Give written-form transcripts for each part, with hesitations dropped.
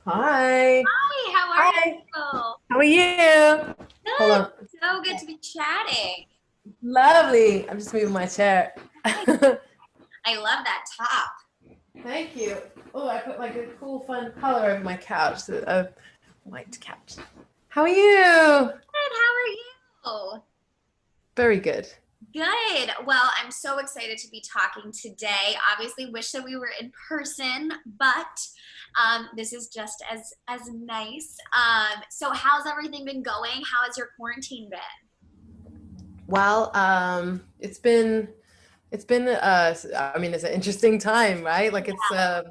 Hi. Hi, how are Hi. you? How are you? Hold Good. on. So good to be chatting. Lovely. I'm just moving my chair. I love that top. Thank you. Oh, I put like a cool, fun color over my couch, a white couch. How are you? Good. How are you? Very good. Good. Well, I'm so excited to be talking today. Obviously, wish that we were in person, but this is just as nice. So how's everything been going? How has your quarantine been? Well, it's been I mean, it's an interesting time, right? Like it's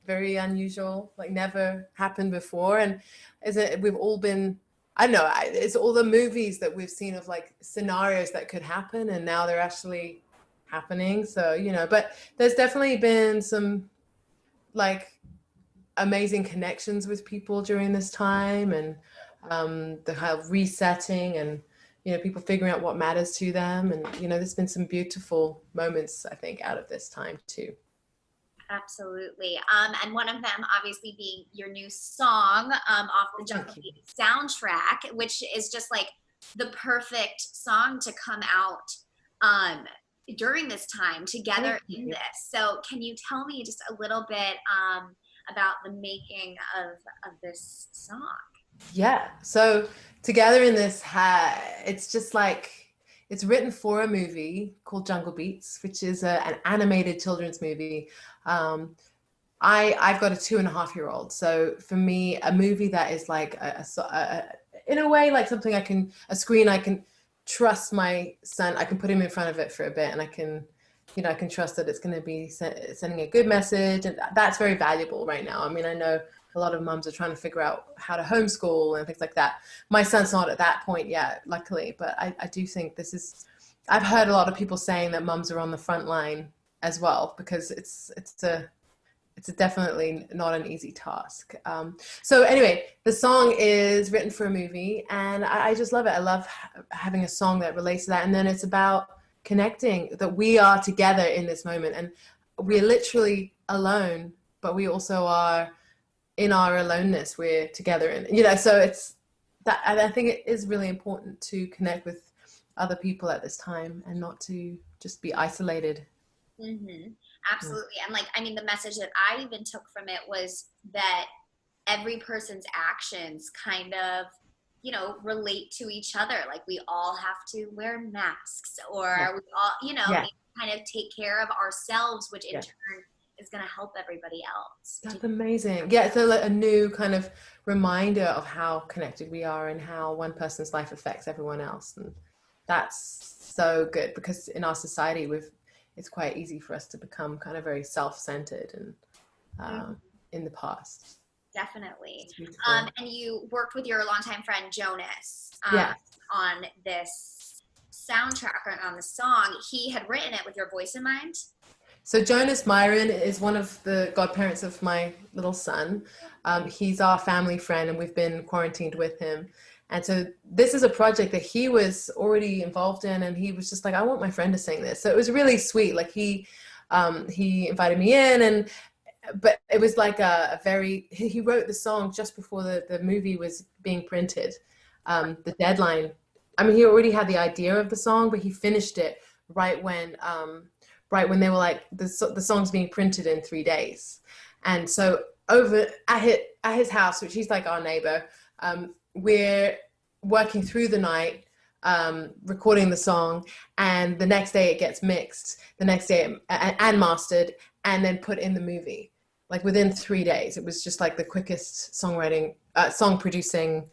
very unusual, like never happened before. And is it we've all been I don't know, it's all the movies that we've seen of like scenarios that could happen and now they're actually happening. So, but there's definitely been some like amazing connections with people during this time and the kind of resetting and people figuring out what matters to them and there's been some beautiful moments I think out of this time too. Absolutely. And one of them obviously being your new song off the Jungle Thank you. Beat soundtrack, which is just like the perfect song to come out um, during this time together Thank in you. this. So, can you tell me just a little bit about the making of this song? Yeah. So together in this it's just like it's written for a movie called Jungle Beats, which is an animated children's movie. Um, I've got a 2.5-year-old, so for me, a movie that is like in a way like something a screen I can trust my son. I can put him in front of it for a bit, and I can trust that it's going to be sending a good message, and that's very valuable right now. I mean, I know a lot of mums are trying to figure out how to homeschool and things like that. My son's not at that point yet, luckily, but I do think this is. I've heard a lot of people saying that mums are on the front line as well because it's definitely not an easy task. So anyway, the song is written for a movie, and I just love it. I love having a song that relates to that, and then it's about connecting that we are together in this moment, and we're literally alone, but we also are in our aloneness. We're together, and so it's that. And I think it is really important to connect with other people at this time, and not to just be isolated. Mm-hmm. Absolutely. And like, I mean, the message that I even took from it was that every person's actions kind of, relate to each other. Like we all have to wear masks Yeah, or we all, yeah, need to kind of take care of ourselves, which in yeah. turn is going to help everybody else. That's amazing. Yeah, it's a new kind of reminder of how connected we are and how one person's life affects everyone else. And that's so good because in our society, it's quite easy for us to become kind of very self-centered and Mhm. in the past. Definitely. It's beautiful. And you worked with your longtime friend Jonas Yeah. on this soundtrack or on the song. He had written it with your voice in mind. So Jonas Myron is one of the godparents of my little son. He's our family friend, and we've been quarantined with him. And so this is a project that he was already involved in, and he was just like, "I want my friend to sing this." So it was really sweet. Like he invited me in, and but it was like a very he wrote the song just before the movie was being printed. The deadline. I mean, he already had the idea of the song, but he finished it right when right when they were like the song's being printed in 3 days. And so over at his house, which he's like our neighbor, we're working through the night, recording the song, and the next day it gets mixed, the next day and mastered, and then put in the movie. Like within 3 days, it was just like the quickest song producing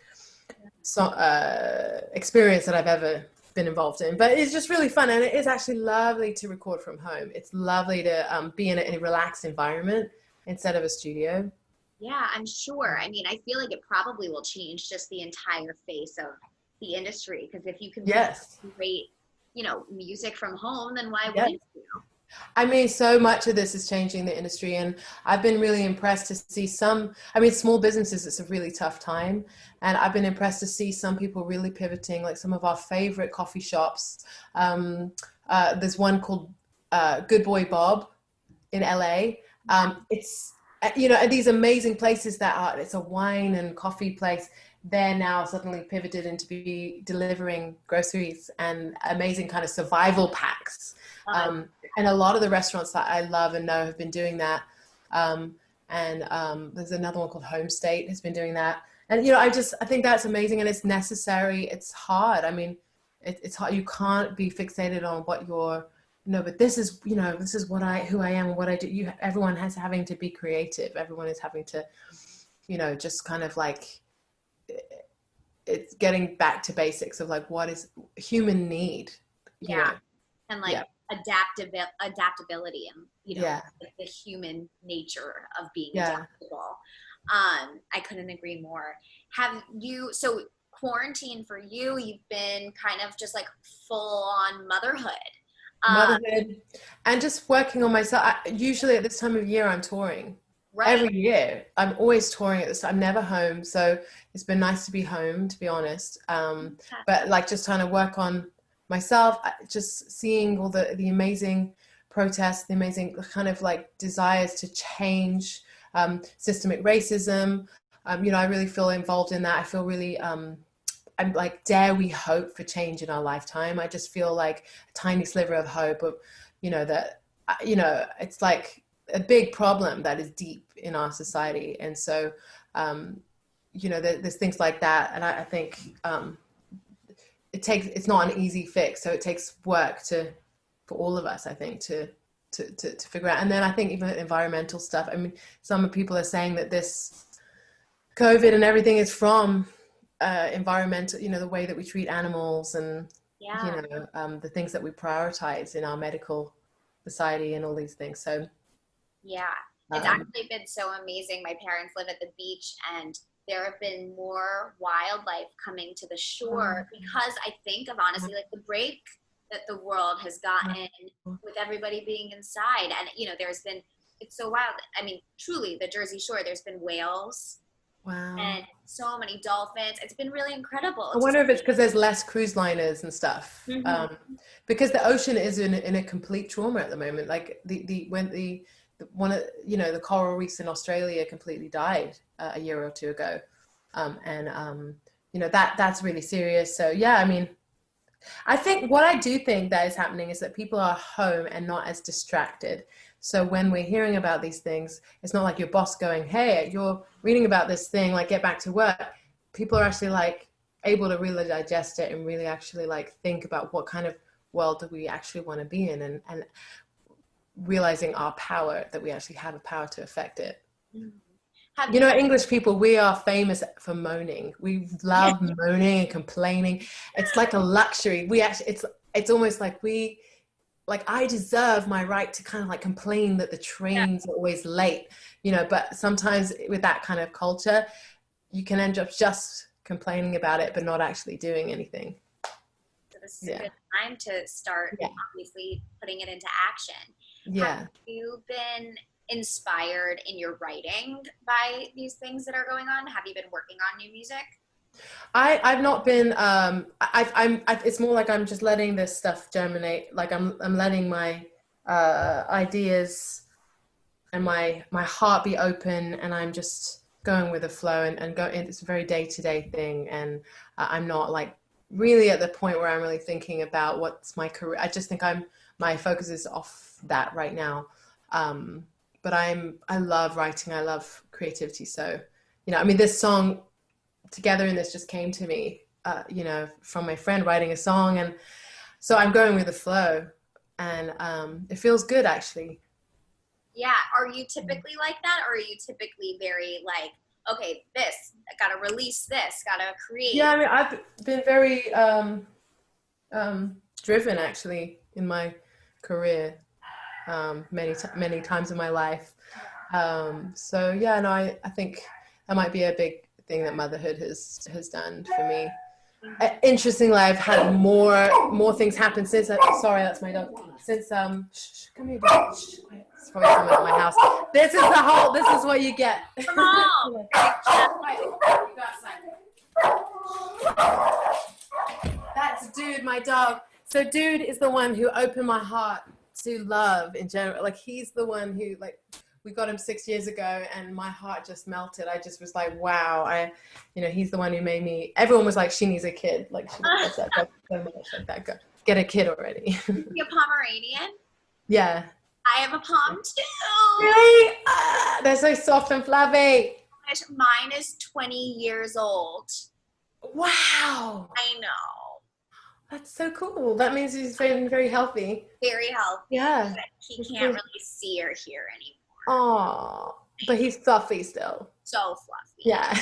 experience that I've ever been involved in. But it's just really fun, and it is actually lovely to record from home. It's lovely to be in a relaxed environment instead of a studio. Yeah, I'm sure. I mean, I feel like it probably will change just the entire face of the industry because if you can produce Yes. great, music from home, then why Yes. wouldn't you? I mean, so much of this is changing the industry, and I've been really impressed to see some. I mean, small businesses, it's a really tough time, and I've been impressed to see some people really pivoting, like some of our favorite coffee shops. Um, there's one called Good Boy Bob in LA. Yeah. It's you know, these amazing places that are, it's a wine and coffee place, they're now suddenly pivoted into be delivering groceries and amazing kind of survival packs. And a lot of the restaurants that I love and know have been doing that. There's another one called Home State has been doing that. And, you know, I think that's amazing, and it's necessary. It's hard. I mean, it's hard. You can't be fixated on what you're, no, but this is, you know, this is who I am and what I do. Everyone has having to be creative. Everyone is having to, you know, just kind of like, it's getting back to basics of like, what is human need? You know? And like adaptability and, you know, like the human nature of being adaptable. I couldn't agree more. So quarantine for you, you've been kind of just like full on motherhood. And just working on myself. Usually at this time of year, I'm touring. Right. Every year. I'm always touring at this time. I'm never home. So it's been nice to be home, to be honest. But like just trying to work on myself, just seeing all the amazing protests, the amazing kind of like desires to change systemic racism. You know, I really feel involved in that. I feel really, I'm like, dare we hope for change in our lifetime? I just feel like a tiny sliver of hope of, you know, that, you know, it's like a big problem that is deep in our society. And so, you know, there's things like that. And I think it's not an easy fix. So it takes work for all of us, I think, to figure out. And then I think even environmental stuff. I mean, some people are saying that this COVID and everything is from environmental, you know, the way that we treat animals and, you know, the things that we prioritize in our medical society and all these things. So, it's actually been so amazing. My parents live at the beach, and there have been more wildlife coming to the shore because I think of, honestly, like the break that the world has gotten with everybody being inside. And, you know, it's so wild. I mean, truly, the Jersey Shore, there's been whales. Wow. And so many dolphins. It's been really incredible. I wonder if it's because there's less cruise liners and stuff. Because the ocean is in a complete trauma at the moment. Like one of, you know, the coral reefs in Australia completely died a year or two ago. You know, that's really serious. So yeah, I mean, I think what I do think that is happening is that people are home and not as distracted. So when we're hearing about these things, it's not like your boss going, hey, you're reading about this thing, like get back to work. People are actually like able to really digest it and really actually like think about what kind of world do we actually want to be in, and realizing our power, that we actually have a power to affect it. You know, English people, we are famous for moaning. We love moaning and complaining. It's like a luxury. We actually, it's almost like I deserve my right to kind of like complain that the trains are always late, you know, but sometimes with that kind of culture, you can end up just complaining about it, but not actually doing anything. So this is a good time to start, obviously, putting it into action. Have you been inspired in your writing by these things that are going on? Have you been working on new music? I've not been. It's more like I'm just letting this stuff germinate. Like I'm letting my ideas and my heart be open, and I'm just going with the flow and go. It's a very day-to-day thing, and I'm not like really at the point where I'm really thinking about what's my career. I just think my focus is off that right now. But I love writing. I love creativity. So, you know, I mean, this song, Together in This, just came to me, you know, from my friend writing a song. And so I'm going with the flow, and it feels good, actually. Yeah. Are you typically like that? Or are you typically very like, okay, this, I gotta release this, gotta create? Yeah, I mean, I've been very driven, actually, in my career. Many times in my life. So yeah, no, I think that might be a big thing that motherhood has done for me. Interestingly, I've had more things happen since. Sorry, that's my dog. Since come here, dog. It's probably someone at my house. This is what you get. Come on. That's Dude, my dog. So Dude is the one who opened my heart to love in general. Like he's the one who, like, we got him 6 years ago, and my heart just melted. I just was like, wow, he's the one who made me. Everyone was like, she needs a kid. Like, she loves that dog so much. Like, that girl, get a kid already. Is he a Pomeranian? Yeah. I have a Pom too. Really? They're so soft and fluffy. Mine is 20 years old. Wow. I know. That's so cool. That means he's very, very healthy. Very healthy. Yeah. He can't really see or hear anymore. Oh, but he's fluffy still. So fluffy. Yeah.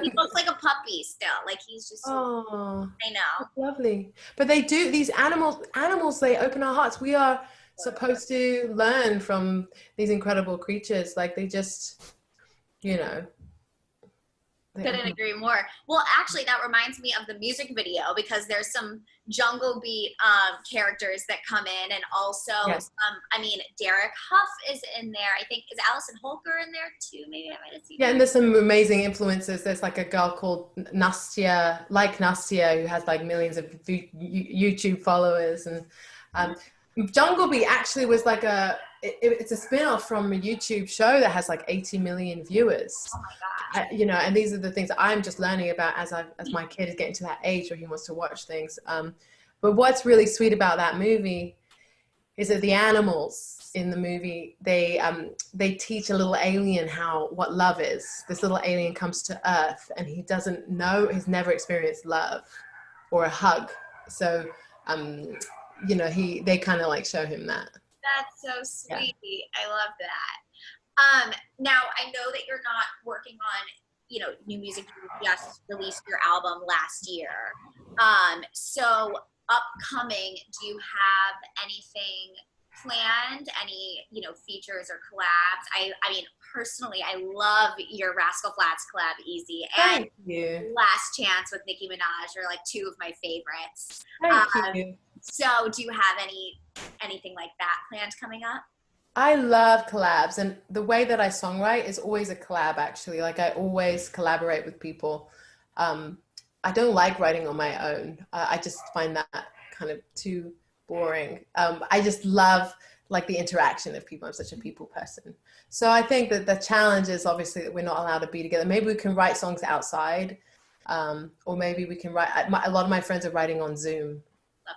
He looks like a puppy still. Like, he's just oh, I know. that's lovely. But they do, these animals, they open our hearts. We are supposed to learn from these incredible creatures. Like, they just, Couldn't agree more. Well, actually, that reminds me of the music video, because there's some Jungle Beat characters that come in, and also, yes. Derek Huff is in there. I think, is Allison Holker in there too? Maybe I might have seen. Yeah, and there's some amazing influences. There's like a girl called Nastia, who has like millions of YouTube followers, and Jungle Beat actually was like it's a spin-off from a YouTube show that has like 80 million viewers. Oh my gosh. And these are the things that I'm just learning about as my kid is getting to that age where he wants to watch things. But what's really sweet about that movie is that the animals in the movie, they teach a little alien what love is. This little alien comes to Earth, and he doesn't know, he's never experienced love or a hug. So, they kind of like show him that. That's so sweet. Yeah. I love that. Now, I know that you're not working on, new music. You just released your album last year. So upcoming, do you have anything planned? Any, features or collabs? I mean, personally, I love your Rascal Flatts collab, Easy, and Thank you. Last Chance with Nicki Minaj are like two of my favorites. Thank you. So do you have anything like that planned coming up? I love collabs, and the way that I songwrite is always a collab, actually. Like, I always collaborate with people. I don't like writing on my own. I just find that kind of too boring. I just love like the interaction of people. I'm such a people person. So I think that the challenge is obviously that we're not allowed to be together. Maybe we can write songs outside, or maybe we can write, a lot of my friends are writing on Zoom.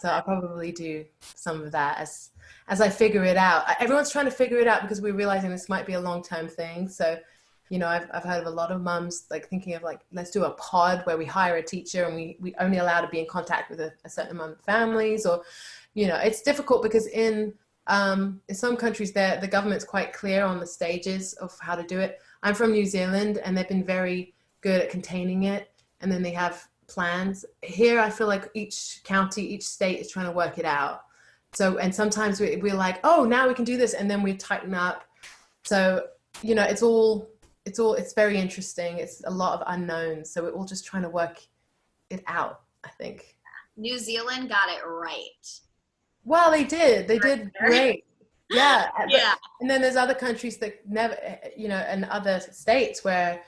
So I'll probably do some of that as I figure it out. Everyone's trying to figure it out because we're realizing this might be a long-term thing. So, I've heard of a lot of mums like thinking of like, let's do a pod where we hire a teacher and we only allowed to be in contact with a certain amount of families, or, it's difficult because in some countries the government's quite clear on the stages of how to do it. I'm from New Zealand, and they've been very good at containing it. And then they have plans. Here, I feel like each county, each state is trying to work it out. So, and sometimes we're like, oh, now we can do this, and then we tighten up. So, it's very interesting. It's a lot of unknowns. So we're all just trying to work it out, I think. New Zealand got it right. Well, they did. They did great. Yeah. Yeah. And then there's other countries that never, and other states where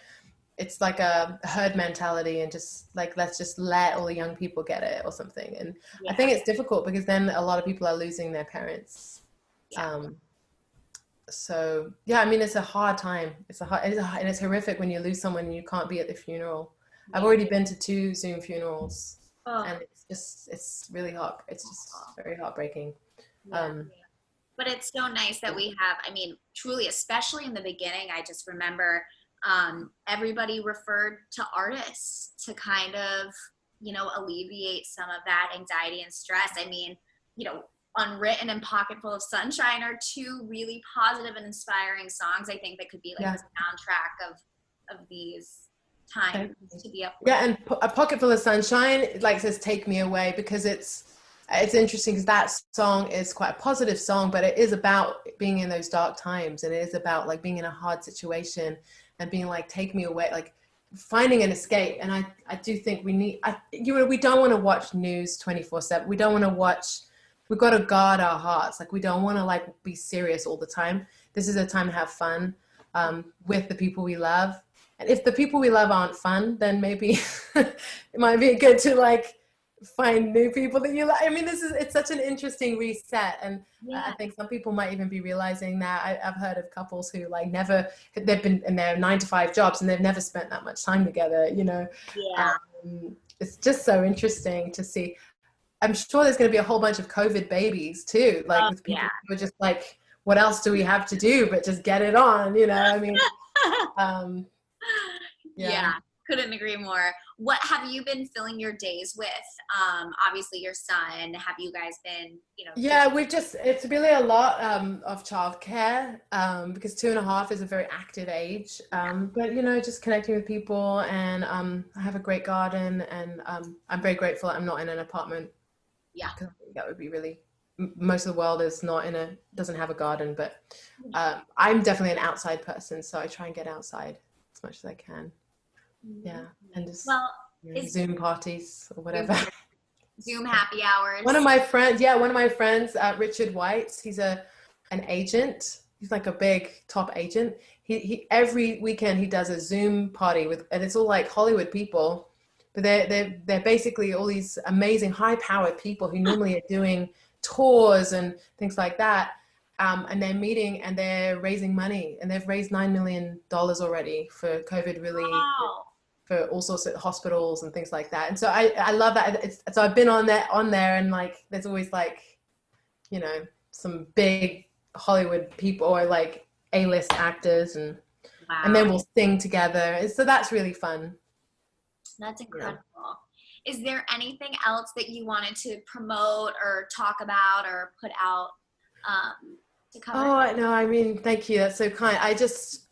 it's like a herd mentality and just like, let's just let all the young people get it or something. And yeah. I think it's difficult because then a lot of people are losing their parents. Yeah. So yeah, I mean, it's a hard time. And it's horrific when you lose someone and you can't be at the funeral. Yeah. I've already been to 2 Zoom funerals, and it's really hard. It's just very heartbreaking. Yeah. But it's so nice that we have, I mean, truly, especially in the beginning, I just remember everybody referred to artists to kind of, alleviate some of that anxiety and stress. I mean, Unwritten and Pocketful of Sunshine are 2 really positive and inspiring songs, I think, that could be like the soundtrack of these times to be up with. Yeah, and A Pocketful of Sunshine, like, says "Take Me Away" because it's interesting because that song is quite a positive song, but it is about being in those dark times, and it is about like being in a hard situation and being like, take me away, like finding an escape. And I do think we don't want to watch news 24/7. We don't want to watch. We've got to guard our hearts. Like, we don't want to like be serious all the time. This is a time to have fun with the people we love. And if the people we love aren't fun, then maybe it might be good to like find new people that you like. I mean, it's such an interesting reset, and I Yeah. think some people might even be realizing that. I've heard of couples who like they've been in their 9 to 5 jobs and they've never spent that much time together, you know. Yeah. It's just so interesting to see. I'm sure there's going to be a whole bunch of COVID babies too, like Oh, with yeah. people who are just like, what else do we have to do but just get it on, you know? I mean, um, Yeah, yeah. couldn't agree more. What have you been filling your days with? Obviously your son. Have you guys been, Yeah, it's really a lot of childcare because 2.5 is a very active age. But you know, just connecting with people, and I have a great garden, and I'm very grateful that I'm not in an apartment. Yeah. Because I think that would be really, most of the world is not doesn't have a garden, but I'm definitely an outside person, so I try and get outside as much as I can. Yeah, and just Well, Zoom parties or Zoom, whatever. Zoom happy hours. One of my friends, Richard White, he's an agent. He's like a big top agent. He every weekend he does a Zoom party and it's all like Hollywood people, but they're basically all these amazing high-powered people who normally are doing tours and things like that. And they're meeting and they're raising money, and they've raised $9 million already for COVID relief. Wow. For all sorts of hospitals and things like that. And so I love that. So I've been on there, and like there's always like, you know, some big Hollywood people or like A-list actors, and Wow. and then we'll sing together. So that's really fun. That's incredible. Yeah. Is there anything else that you wanted to promote or talk about or put out to cover? Oh no, I mean, thank you. That's so kind.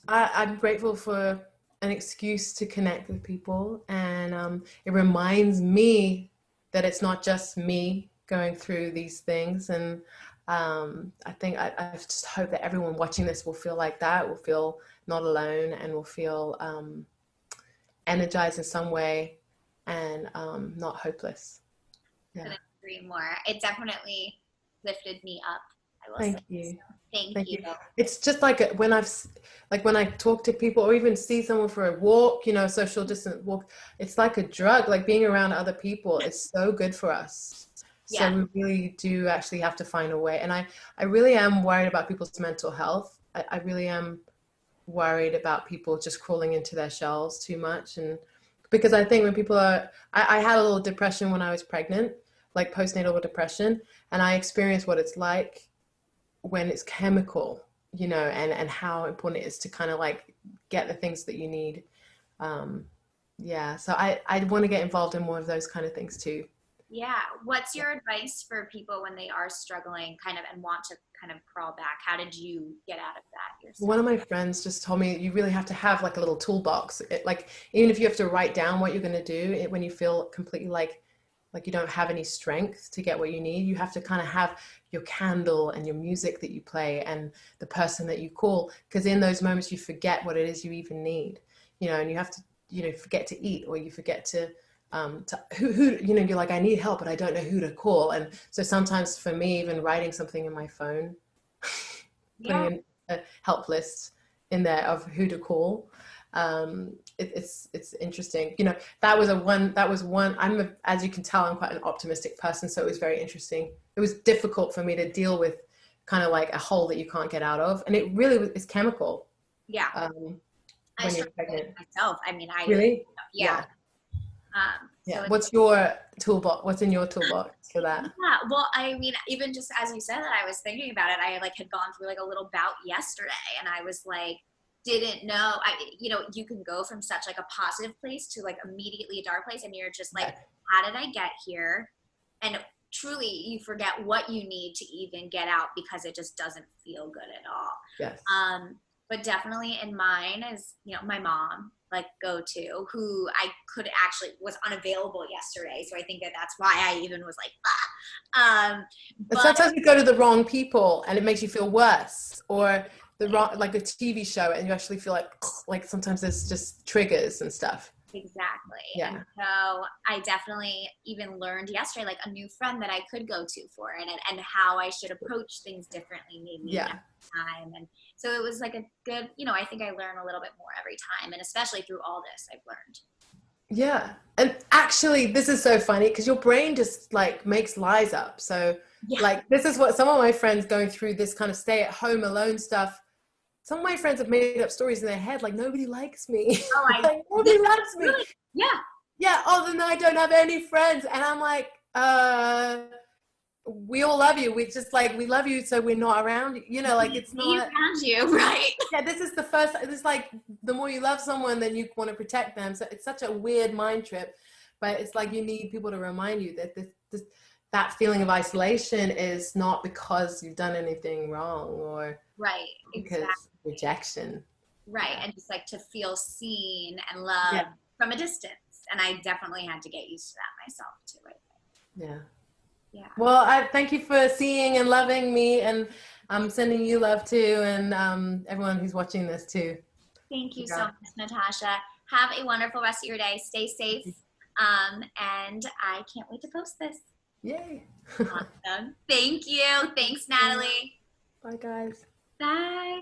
I'm grateful for an excuse to connect with people, and it reminds me that it's not just me going through these things. And I think I just hope that everyone watching this will feel like that, will feel not alone, and will feel energized in some way, and not hopeless. Yeah. Couldn't agree more. It definitely lifted me up. I will Thank say you. so. Thank you. It's just like when I talk to people or even see someone for a walk, you know, social distance walk, it's like a drug. Like being around other people is so good for us. So Yeah. we really do actually have to find a way. And I really am worried about people's mental health. I really am worried about people just crawling into their shells too much. And because I think when people I had a little depression when I was pregnant, like postnatal depression, and I experienced what it's like when it's chemical, you know, and how important it is to kind of like get the things that you need. Yeah, so I want to get involved in more of those kind of things too. Yeah. What's your advice for people when they are struggling kind of and want to kind of crawl back? How did you get out of that yourself? One of my friends just told me you really have to have like a little toolbox. Like even if you have to write down what you're going to do when you feel completely like you don't have any strength to get what you need, you have to kind of have your candle and your music that you play and the person that you call, because in those moments you forget what it is you even need, you know, and you have to, you know, forget to eat, or you forget to who you know, you're like, I need help but I don't know who to call. And so sometimes for me, even writing something in my phone, putting in a help list in there of who to call, it's interesting, you know. That was one. As you can tell, I'm quite an optimistic person, so it was very interesting. It was difficult for me to deal with kind of like a hole that you can't get out of, and it really is chemical. Yeah. When you're pregnant myself, I mean, really. Yeah. Yeah. What's your toolbox? What's in your toolbox for that? Yeah, well, I mean, even just as you said that, I was thinking about it. I like had gone through like a little bout yesterday, and I was like, didn't know. You know, you can go from such like a positive place to like immediately a dark place, and you're just like, how did I get here? And truly, you forget what you need to even get out because it just doesn't feel good at all. Yes. But definitely in mine is, you know, my mom, like go-to, who I could actually was unavailable yesterday. So I think that's why I even was like, but sometimes you go to the wrong people and it makes you feel worse, or the wrong, like a TV show, and you actually feel like sometimes there's just triggers and stuff. Exactly. Yeah. And so I definitely even learned yesterday, like a new friend that I could go to for it, and how I should approach things differently maybe next time. And so it was like a good, you know, I think I learn a little bit more every time, and especially through all this I've learned. Yeah. And actually, this is so funny because your brain just like makes lies up. So, Yeah. like, this is what some of my friends going through this kind of stay at home alone stuff. Some of my friends have made up stories in their head, like, nobody likes me. Oh, Like, nobody loves me. really, yeah. Yeah. Oh, then I don't have any friends. And I'm like, we all love you. We just like, we love you. So we're not around you. You know, like, it's Me not. around you, right? Yeah, this is the first, it's like the more you love someone, then you want to protect them. So it's such a weird mind trip, but it's like you need people to remind you that that feeling of isolation is not because you've done anything wrong or Right, because exactly. rejection. Right, Yeah. and just like to feel seen and loved Yeah. from a distance. And I definitely had to get used to that myself too, I think. Yeah. Yeah. Well, I thank you for seeing and loving me, and I'm sending you love too, and everyone who's watching this too. Thank you so Yeah. much, Natasha. Have a wonderful rest of your day. Stay safe. And I can't wait to post this. Yay. Awesome. Thank you. Thanks, Natalie. Bye, guys. Bye.